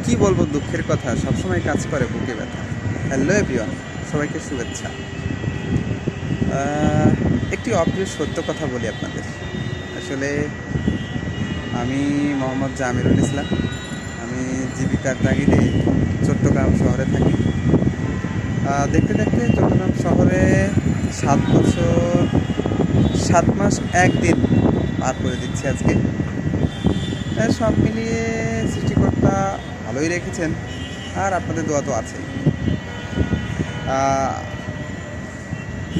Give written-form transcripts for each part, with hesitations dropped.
কি বলবো, দুঃখের কথা সবসময় কাজ করে বুকে ব্যথা। হ্যালো এভরিওয়ান, সবাইকে শুভেচ্ছা। একটি অপ্রিয় সত্য কথা বলি আপনাদের। আসলে আমি মোহাম্মদ জামিরুল ইসলাম। আমি জীবিকার তাগিদে চট্টগ্রাম শহরে থাকি। দেখতে দেখতে চট্টগ্রাম শহরে 7 বছর 7 মাস 1 দিন পার করে দিচ্ছি আজকে। সব মিলিয়ে সৃষ্টিকর্তা ভালোই রেখেছেন, আর আপনাদের দোয়া তো আছেই।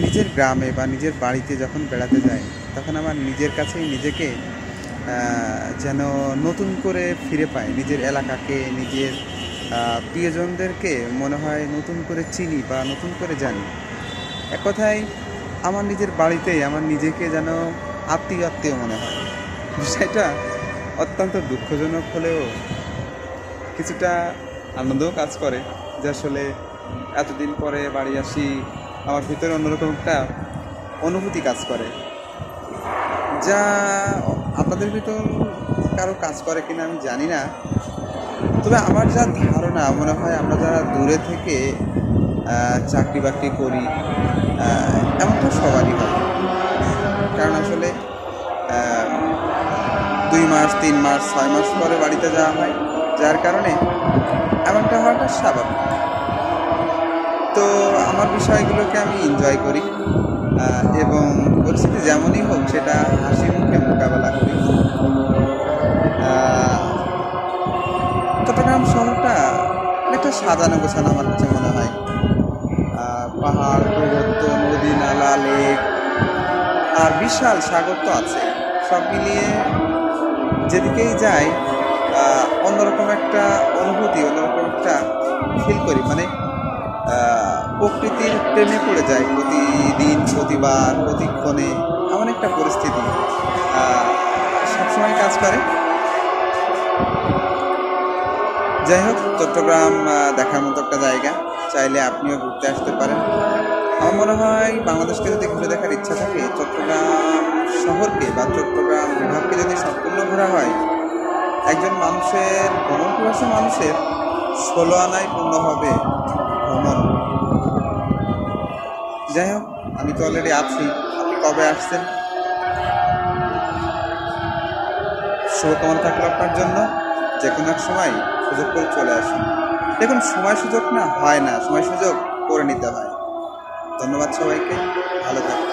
নিজের গ্রামে বা নিজের বাড়িতে যখন বেড়াতে যাই, তখন আমার নিজের কাছেই নিজেকে যেন নতুন করে ফিরে পাই। নিজের এলাকাকে, নিজের প্রিয়জনদেরকে মনে হয় নতুন করে চিনি বা নতুন করে জানি। এক কথায় আমার নিজের বাড়িতেই আমার নিজেকে যেন আত্মীয় আত্মীয় মনে হয়। বিষয়টা অত্যন্ত দুঃখজনক হলেও কিছুটা আনন্দও কাজ করে যে আসলে এতদিন পরে বাড়ি আসি, আমার ভিতরে অন্যরকম একটা অনুভূতি কাজ করে, যা আপনাদের ভিতর কারো কাজ করে কিনা আমি জানি না। তবে আমার যা ধারণা, মনে হয় আমরা যারা দূরে থেকে চাকরি বাকরি করি, এমনটা সবারই হয়। কারণ আসলে 2 মাস 3 মাস 6 মাস পরে বাড়িতে যাওয়া হয়, যার কারণে এমনটা হওয়াটা স্বাভাবিক। তো আমার বিষয়গুলোকে আমি এনজয় করি এবং পরিস্থিতি যেমনই হোক সেটা হাসি মুখে মোকাবেলা করি। চট্টগ্রাম শহরটা অনেকটা সাজানো গোছানো আমার কাছে মনে হয়। পাহাড়, পর্বত, নদী, নালা, লেক আর বিশাল সাগর তো আছে। সব মিলিয়ে যেদিকেই যাই অন্যরকম একটা অনুভূতি, অন্যরকম একটা ফিল করি। মানে প্রকৃতির প্রেমে পড়ে যায় প্রতিদিন, প্রতিবার, প্রতিক্ষণে। এমন একটা পরিস্থিতি সবসময় কাজ করে। যাই হোক, চট্টগ্রাম দেখার মতো একটা জায়গা, চাইলে আপনিও ঘুরতে আসতে পারেন। আমার মনে হয় বাংলাদেশকে যদি ঘুরে দেখার ইচ্ছা থাকে, চট্টগ্রাম শহরকে বা চট্টগ্রাম বিভাগকে যদি সম্পূর্ণ ঘোরা হয়, একজন মানুষের ভ্রমণ পিপাসু মানুষের 16 আনায় পূর্ণ হবে ভ্রমণ। যাই হোক, আমি তো অলরেডি আছি। আপনি কবে আসছেন? শুভকামনা থাকলো আপনার জন্য। যে কোনো এক সময় সুযোগ করে চলে আসুন। দেখুন, সময় সুযোগ না হয় না, সময় সুযোগ করে নিতে হয়। ধন্যবাদ সবাইকে, ভালো থাকুন।